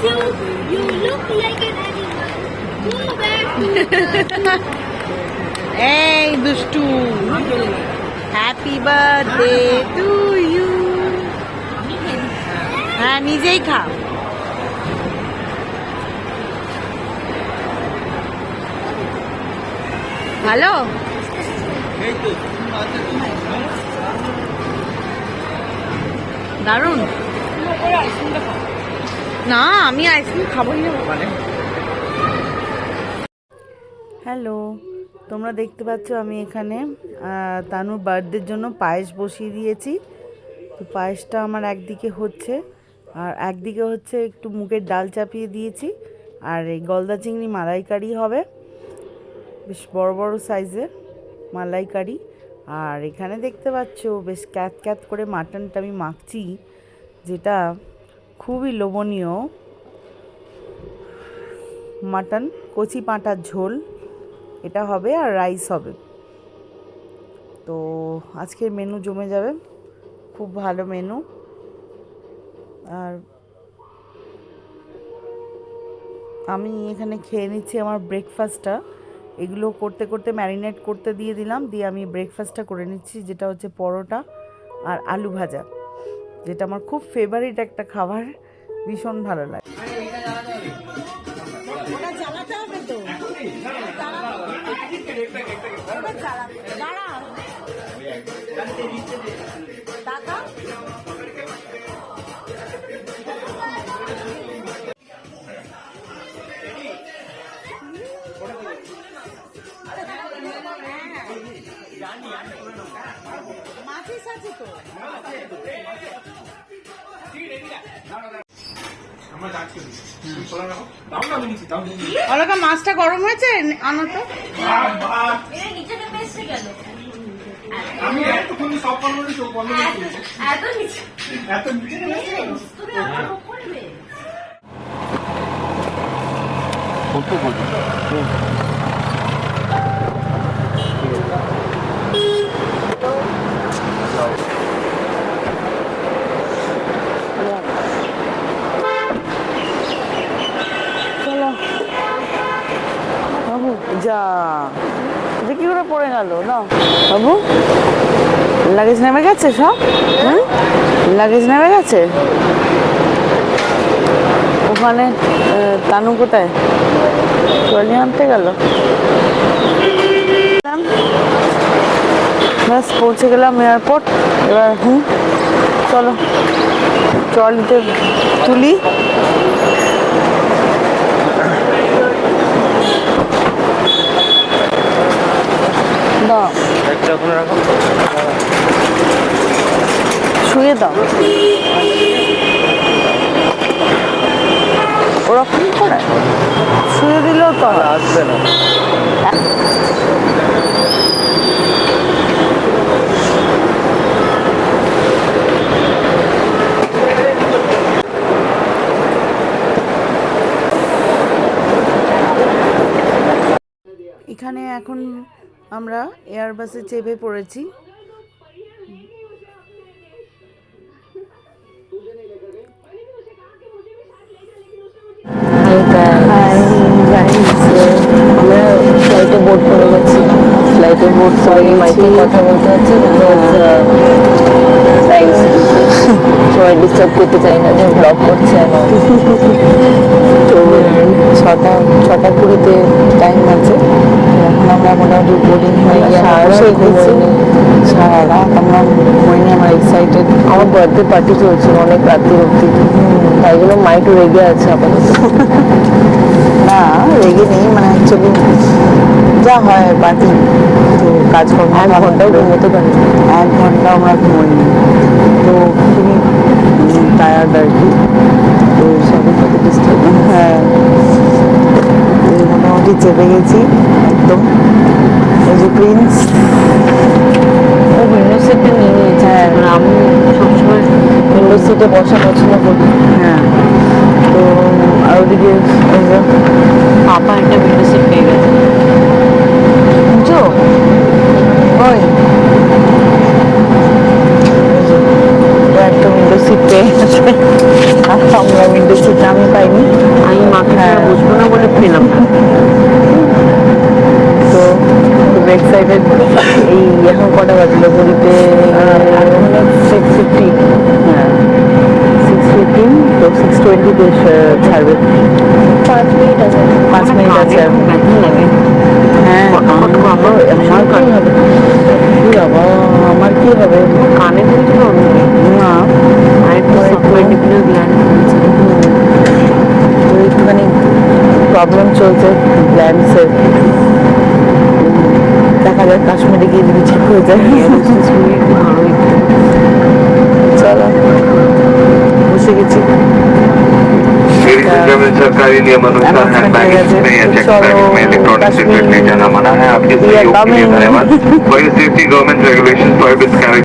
you. You look like an animal. Go back to the এই দুষ্টু, happy birthday to you. হ্যাঁ, নিজেই খা। ভালো, দারুণ। না, আমি আইসক্রিম খাবোই না। হ্যালো, তোমরা দেখতে পাচ্ছ আমি এখানে তানুর বার্থডের জন্য পায়েস বসিয়ে দিয়েছি। তো পায়েসটা আমার একদিকে হচ্ছে, আর একদিকে হচ্ছে একটু মুগের ডাল চাপিয়ে দিয়েছি। আর এই গলদা চিংড়ি মালাইকারি হবে, বেশ বড় বড় সাইজের মালাইকারি। আর এখানে দেখতে পাচ্ছ বেশ ক্যাত ক্যাত করে মাটনটা আমি মাখছি, যেটা খুবই লোভনীয় মাটন, কচি পাঁটার ঝোল এটা হবে, আর রাইস হবে। তো আজকের মেনু জমে যাবে, খুব ভালো মেনু। আর আমি এখানে খেয়ে নিচ্ছি আমার ব্রেকফাস্টটা। এগুলো করতে করতে ম্যারিনেট করতে দিয়ে দিলাম, দিয়ে আমি ব্রেকফাস্টটা করে নিচ্ছি, যেটা হচ্ছে পরোটা আর আলু ভাজা, যেটা আমার খুব ফেভারিট একটা খাবার, ভীষণ ভালো লাগে। অলকা, মাছটা গরম হয়েছে, আনো তো। আমি এতক্ষণ সব পনেরো চোখ বন্ধ এত বাবু যা, এটা কি করে পড়ে গেল না বাবু? লাগেজ নেমে গেছে সব? লাগেজ নেমে গেছে ওখানে। তানু কোথায়? ট্রলি আনতে গেল। ব্যাস পৌঁছে গেলাম এয়ারপোর্ট। এবার চলো ট্রলিতে তুলি। শুয়ে দাও, ওরকম করে শুয়ে দিলেও তো আসবে না। এখানে এখন আমরা এয়ারবাসে চেপে পড়েছি। ফ্লাইটে বোর্ড করে গেছি, ফ্লাইটে বোর্ড সরি মাইকে কথা বলতে হচ্ছে, সবাই ডিস্টার্ব করতে চাই না যে ব্লগ করছে এখন। তো 6:20 টাইম আছে, এখন আমরা মোটামুটি বোর্ডিং হয়ে গেছি। সারা রাত আমরা ঘুমিয়ে, আমার এক্সাইটেড। আমার বার্থডে পার্টি চলছিল অনেক রাত্রি অবধি, তাই জন্য মাইটু রেগে আছে আপাতত। না, রেগে নেই, মানে অ্যাকচুয়ালি যা হয় পার্টি, তো কাজকর্ম 1 ঘন্টাও ঘুমোতে পারি, 1 ঘন্টা আমরা ঘুমোইনি, তো খুবই টায়ার্ড আর কি। তো সবের সাথে ডিস্টার্ব, হ্যাঁ মোটামুটি চেপে গেছি একদম। এই যে প্রিন্স উইন্ডো সিটে নিয়ে নিয়েছে। হ্যাঁ, আমি সবসময় উইন্ডো সিটে বসা পছন্দ করি। হ্যাঁ, তো আর ওদিকে পাপা একটা উইন্ডো সিট পেয়ে গেছে। বুঝছো ওই একটা উইন্ডো সিট পেয়ে গেছে, আর আমরা উইন্ডো সিট আমি পাইনি, আমি মাকে বুঝবো না বলে পেলাম না। তো খুব এক্সাইটেড। এই এখন কটা বাজলো ঘড়িতে? 6:50। হ্যাঁ 6:15, তো 6:20 ছাড়বে। 5 মিনিট আছে। 5 মিনিট আছে। হ্যাঁ আমার কি হবে? বাবা আমার কি হবে? কানে শুনছিল না, একটুখানি প্রবলেম চলছে গ্ল্যান্ডসের। দেখা যায় কাশ্মীরে গিয়ে যদি ঠিক হয়ে যায়। চলো বসে গেছি। सरकारी नियमानुसार हैंड बैगेज में या चेक बैगेज में इलेक्ट्रॉनिक सिगरेट ले जाना मना है। आपके सहयोग के लिए धन्यवाद। For your safety government regulations prohibits carry.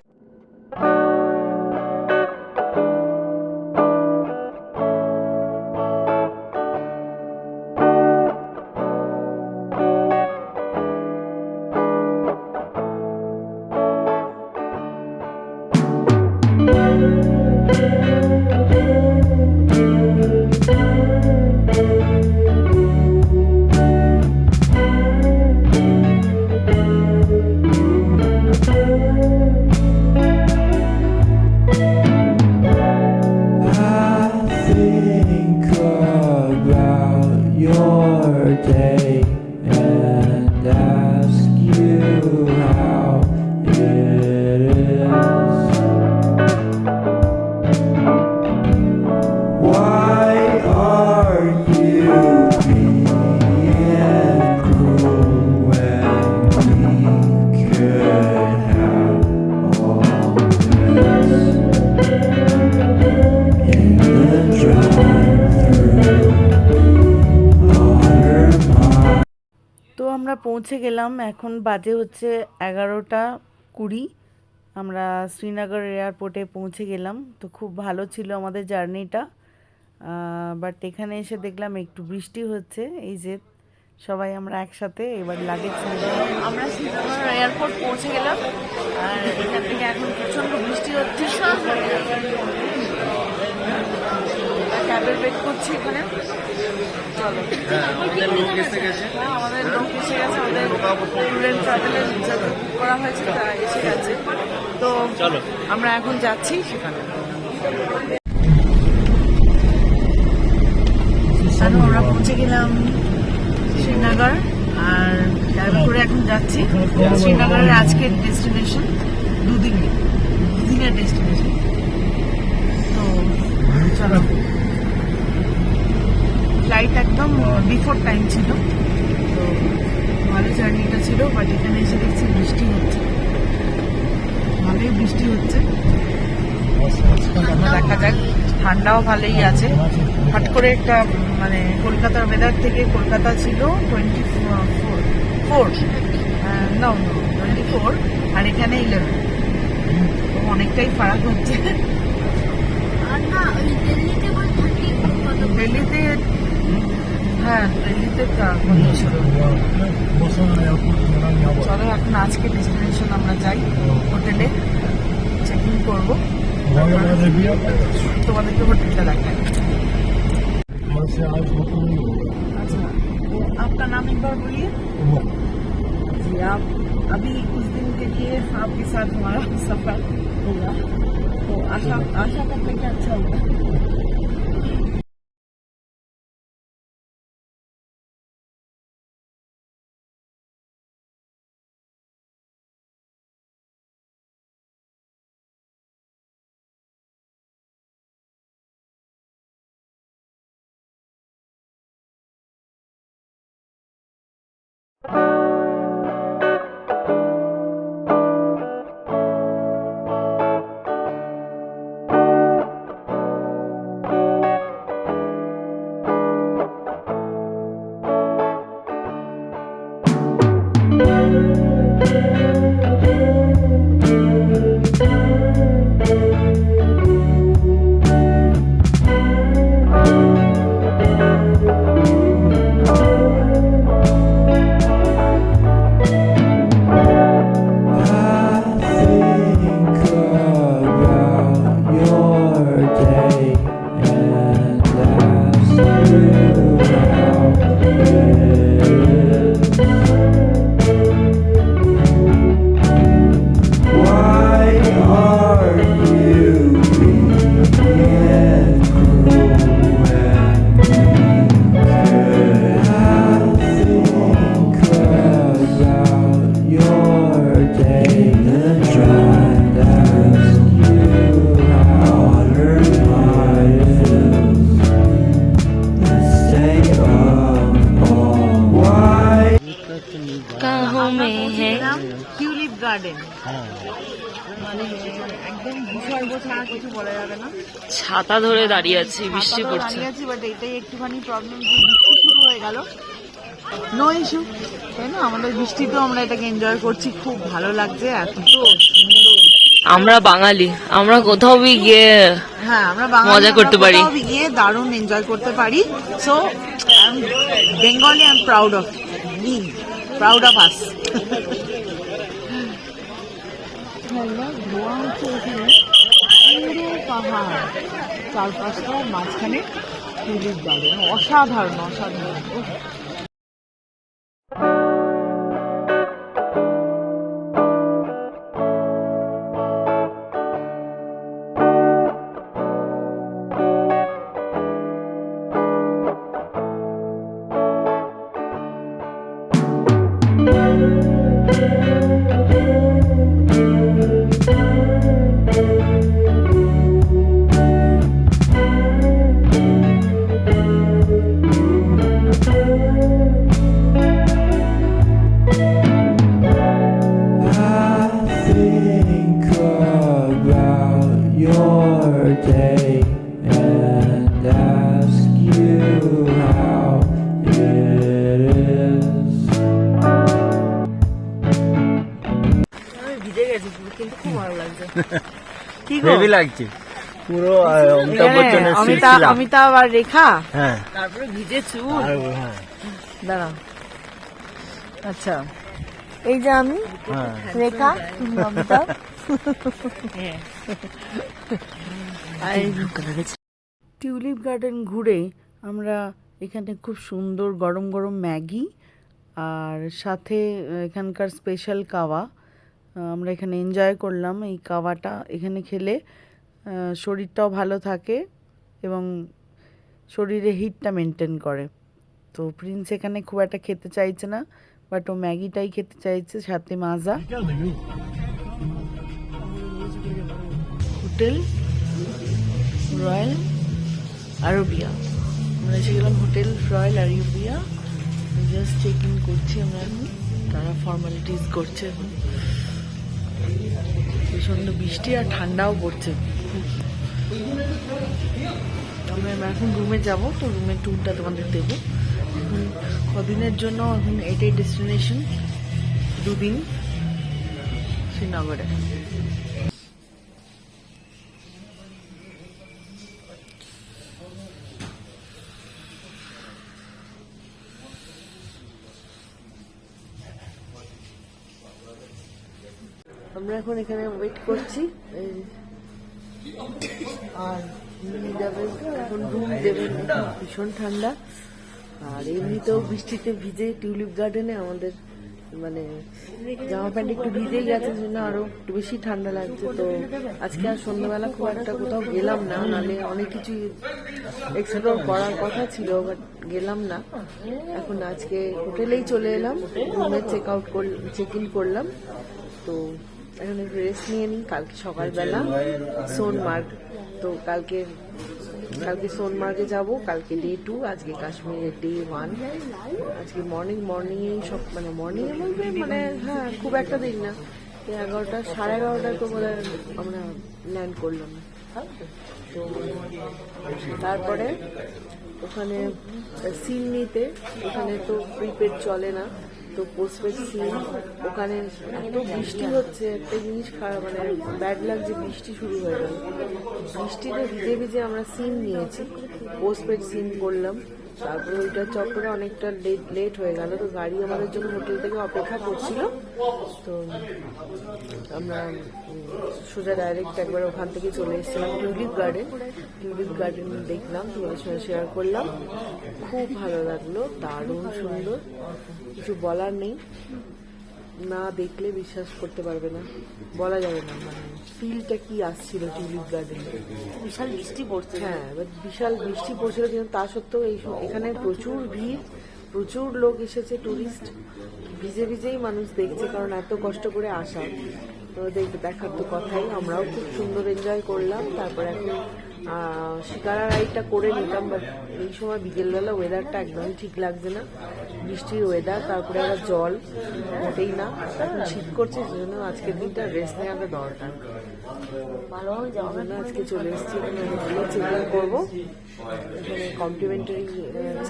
Think about your day and ask you how it is. Why are you being cruel when we could have all this? In the drive-through on her mind. তো আমরা পৌঁছে গেলাম, এখন বাজে হচ্ছে 11:20। আমরা শ্রীনগর এয়ারপোর্টে পৌঁছে গেলাম। তো খুব ভালো ছিল আমাদের জার্নিটা, বাট এখানে এসে দেখলাম একটু বৃষ্টি হচ্ছে। এই যে সবাই আমরা একসাথে এবার লাগেজ আমরা শ্রীনগর এয়ারপোর্ট পৌঁছে গেলাম, আর এখান থেকে এখন প্রচণ্ড বৃষ্টি হচ্ছে। ক্যাবের ওয়েট করছি এখানে। চলো আমাদের লোক এসে গেছে, আমাদের স্টুডেন্ট ট্রাভেলের বুক করা হয়েছে, তারা এসে গেছে। তো চলো আমরা এখন যাচ্ছি সেখানে। আমরা পৌঁছে গেলাম শ্রীনগর, আর ক্যাবে করে এখন যাচ্ছি শ্রীনগরের আজকের ডেস্টিনেশন। দুদিনের ডেস্টিনেশন। তো চলো, ফ্লাইট একদম বিফোর টাইম ছিল, তো ভালো জার্নিটা ছিল। বাট এখানে এসে দেখছি বৃষ্টি হচ্ছে, ভালোই বৃষ্টি হচ্ছে। দেখা যাক, ঠান্ডাও ভালোই আছে। হট করে একটা মানে কলকাতার ওয়েদার থেকে, কলকাতা ছিল 24, না 24, আর এখানে 11, তো অনেকটাই ফারাক হচ্ছে। আর না ওই দিল্লিতে বল 30 কত? দিল্লিতে, হ্যাঁ দিল্লিতে ছিল। চলো এখন আজকে ডেস্টিনেশন আমরা যাই, হোটেলে চেক ইন করবো, তোমাদেরকে হোটেলটা দেখাই। अच्छा, तो आपका नाम एक बार बोलिए। जी, आप अभी कुछ दिन के लिए आपके साथ हमारा सफर होगा, तो आशा करते हैं कि अच्छा होगा। গার্ডেন, মানে একদম ভূস্বর্গ ছাড়া কিছু বলা যাবে না। ছাতা ধরে দাঁড়িয়ে আছি, বৃষ্টি আপাতত পড়ছে। দাঁড়িয়ে আছি, বাট এটাই একটুখানি প্রবলেম যে বৃষ্টি শুরু হয়ে গেল। নো ইস্যু, তাই না? আমাদের বৃষ্টিতেও আমরা এটাকে এনজয় করছি, খুব ভালো লাগছে, এত সুন্দর। আমরা বাঙালি, আমরা কোথাও গিয়ে হ্যাঁ, আমরা বাঙালি, মজা করতে পারি। আমরা কোথাও গিয়ে দারুণ এনজয় করতে পারি। So Bengali, I am proud of me, proud of us. ধোয়া হচ্ছে এখানে, পুরো পাহাড়, চারপাশটা, মাঝখানে টিউলিপ গার্ডেন, অসাধারণ অসাধারণ। উফ। I think about your day and ask you how it is. আমি ভিজে গেছি পুরো, কিন্তু খুব ভালো লাগছে। কি গো? হেভি লাগছে পুরো অমিতাভ বচ্চনের সিলসিলা। অমিতাভ আর রেখা, হ্যাঁ তারপরে ভিজে চুল। আর হ্যাঁ দাঁড়াও। আচ্ছা, এই যে আমি হ্যাঁ রেখা, তুমি অমিতাভ। টিউলিপ গার্ডেন ঘুরে আমরা এখানে খুব সুন্দর গরম গরম ম্যাগি আর সাথে এখানকার স্পেশাল কাওয়া আমরা এখানে এনজয় করলাম। এই কাওয়াটা এখানে খেলে শরীরটাও ভালো থাকে এবং শরীরে হিটটা মেনটেন করে। তো প্রিন্স এখানে খুব একটা খেতে চাইছে না, বাট ও ম্যাগিটাই খেতে চাইছে, সাথে মাজা। হোটেল রয়্যাল আরবিয়া, আমরা এসে গেলাম hotel royal Arabia. Just check in করছি আমরা এখন, তারা ফর্মালিটিস করছে এখন। প্রচণ্ড বৃষ্টি আর ঠান্ডাও পড়ছে। আমরা এখন রুমে যাব, তো রুমের ট্যুরটা তোমাদের দেবো। এখন কদিনের জন্য, এখন এটাই ডেস্টিনেশন, 2 দিন শ্রীনগরে। আমরা এখন এখানে ওয়েট করছি, আর এখন রুম দেবেন। ভীষণ ঠান্ডা, আর এমনিতেও বৃষ্টিতে ভিজে টিউলিপ গার্ডেনে আমাদের মানে জামা প্যান্ট একটু ভিজেই গেছে, জন্য আরো একটু বেশি ঠান্ডা লাগছে। তো আজকে আর সন্ধ্যাবেলা খুব একটা কোথাও গেলাম না, নাহলে অনেক কিছু এক্সপ্লোর করার কথা ছিল, বাট গেলাম না। এখন আজকে হোটেলেই চলে এলাম, রুমে চেক ইন করলাম। তো এখন একটু রেস্ট নিয়ে নিই, কালকে সকালবেলা সোনমার্গ। তো কালকে সোনমার্গে যাব, কালকে ডে 2, আজকে কাশ্মীরের ডে 1। আজকে মর্নিংয়েই সব, মানে মর্নিংয়ে বলতে মানে হ্যাঁ খুব একটা দেরি না, 11টা 11:30 তো বোধহয় আমরা ল্যান্ড করলাম। তো তারপরে ওখানে সিম নিতে, ওখানে তো প্রিপেড চলে না, তো পোস্টপেড সিম। ওখানে এত বৃষ্টি হচ্ছে, একটা জিনিস খারাপ, মানে ব্যাড লাগছে, বৃষ্টি শুরু হয়ে গেল। বৃষ্টিতে ভিজে ভিজে আমরা সিম নিয়েছি, পোস্টপেড সিম করলাম। তারপরে ওইটা চক্করে অনেকটা লেট হয়ে গেল, তো গাড়ি আমাদের জন্য হোটেল থেকে অপেক্ষা করছিল। তো আমরা সোজা ডাইরেক্ট একবার ওখান থেকে চলে এসেছিলাম টিউলিপ গার্ডেন দেখলাম, তোমাদের সঙ্গে শেয়ার করলাম। খুব ভালো লাগলো, দারুণ সুন্দর, কিছু বলার নেই, না দেখলে বিশ্বাস করতে পারবে না, বলা যাবে না মানে ফিলটা কি আসছিল টিউলিপ গার্ডেনে। বিশাল বৃষ্টি পড়ছে। হ্যাঁ, বিশাল বৃষ্টি পড়ছিল, কিন্তু তা সত্ত্বেও এখানে প্রচুর ভিড়, প্রচুর লোক এসেছে, টুরিস্ট। ভিজে ভিজেই মানুষ দেখছে, কারণ এত কষ্ট করে আসা, তো দেখার তো কথাই। আমরাও খুব সুন্দর এনজয় করলাম। তারপরে এখন শিকারা রাইডটা করে নিতাম, বাট এই সময় বিকেলবেলা ওয়েদারটা একদমই ঠিক লাগছে না, বৃষ্টির ওয়েদার, তারপরে আবার জল মোটেই না, এখন শীত করছে, সেজন্য আজকের দিনটা রেস্ট নেওয়াটা দরকার। আজকে চলে এসেছি চেক ইন করবো। এখানে কমপ্লিমেন্টারি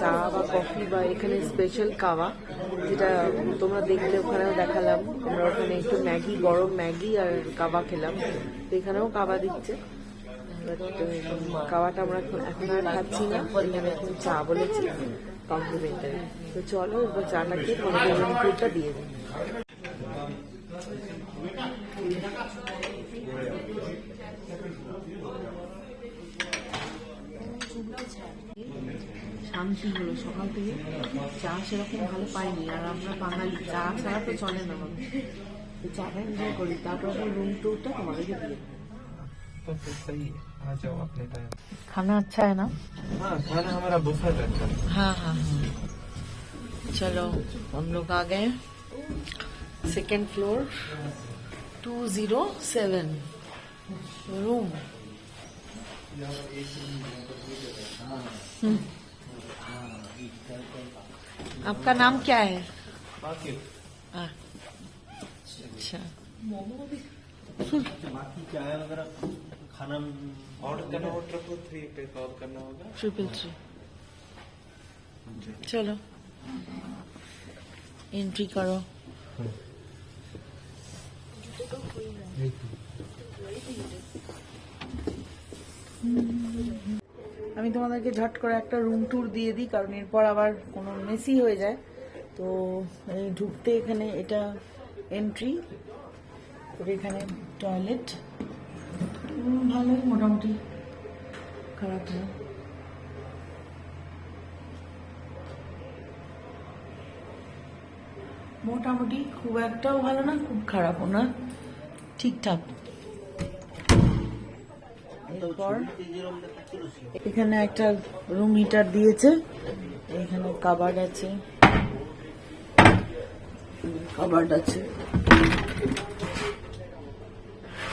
চা বা কফি বা এখানে স্পেশাল কাওয়া, যেটা তোমরা দেখলে ওখানেও দেখালাম। আমরা ওখানে একটু ম্যাগি, গরম ম্যাগি আর কাওয়া খেলাম, তো এখানেও কাওয়া দিচ্ছে। কাওয়াটা আমরা এখন আর খাচ্ছি না, এখানে এখন চা বলেছি কমপ্লিমেন্টারি। তো চলো এবার চাটা খেয়ে কমপ্লিমেন্টারিটা দিয়ে দিই। শান্তি হলো, সকাল থেকে চা সেরকম ভালো পাইনি, আর আমরা বাঙালি চা ছাড়া তো চলে না, তো চাটা এনজয় করি, তারপর রুম টুরটা তোমাদেরকে দিয়ে। तो फिर सही है, आ जाओ अपने टाइम। खाना अच्छा है ना? हाँ, खाना हमारा बुफे रहता है। हाँ हाँ हाँ। चलो हम लोग आ गए सेकेंड फ्लोर 207 रूम। आपका नाम क्या है? अच्छा, बाकी चाय वगैरह खाना ऑर्डर करना हो 333 पे कॉल करना होगा। 333। चलो एंट्री करो। আমি তোমাদেরকে ঝট করে একটা রুম ট্যুর দিয়ে দিই, কারণ এরপর আবার কোনো মেসি হয়ে যায়। তো এই ঢুকতে এখানে এটা এন্ট্রি, এখানে টয়লেট, ভালোই মোটামুটি, খারাপ না। মোটামুটি খুব একটাও ভালো না, খুব খারাপও না, ঠিকঠাক। এরপর এখানে একটা রুম হিটার দিয়েছে, এখানে কাবার্ড আছে,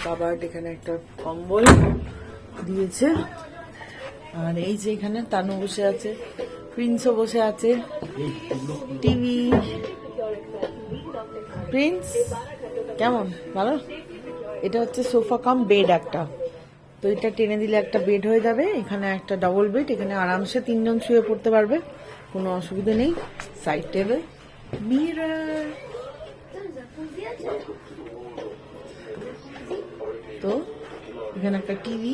কাবার্ড, এখানে একটা কম্বল দিয়েছে, আর এই যে এখানে তানু বসে আছে, প্রিন্সও বসে আছে, টিভি। প্রিন্স কেমন? ভালো। এটা হচ্ছে সোফা কাম বেড একটা, তো এটা টেনে দিলে একটা বেড হয়ে যাবে। এখানে একটা ডাবল বেড, এখানে আরামসে 3 জন শুয়ে পড়তে পারবে, কোনো অসুবিধা নেই। সাইড টেবিল, মিরর, তো এখানে একটা টিভি,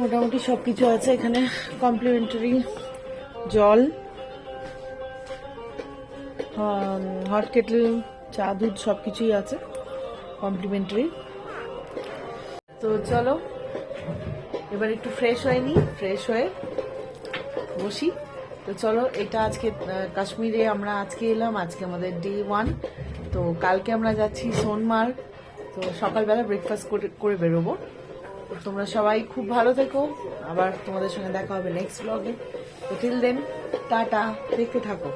মোটামুটি সবকিছু আছে। এখানে কমপ্লিমেন্টারি জল, হট কেটল, চা, দুধ সবকিছুই আছে কমপ্লিমেন্টারি। তো চলো এবার একটু ফ্রেশ হয়ে নিই, ফ্রেশ হয়ে বসি। তো চলো, এটা আজকে কাশ্মীরে আমরা আজকে এলাম, আজকে আমাদের ডে 1। তো কালকে আমরা যাচ্ছি সোনমার্গ, তো সকালবেলা ব্রেকফাস্ট করে বেরোবো। তো তোমরা সবাই খুব ভালো থেকো, আবার তোমাদের সঙ্গে দেখা হবে নেক্সট ব্লগে। তো টিল দেন টাটা, দেখতে থাকো।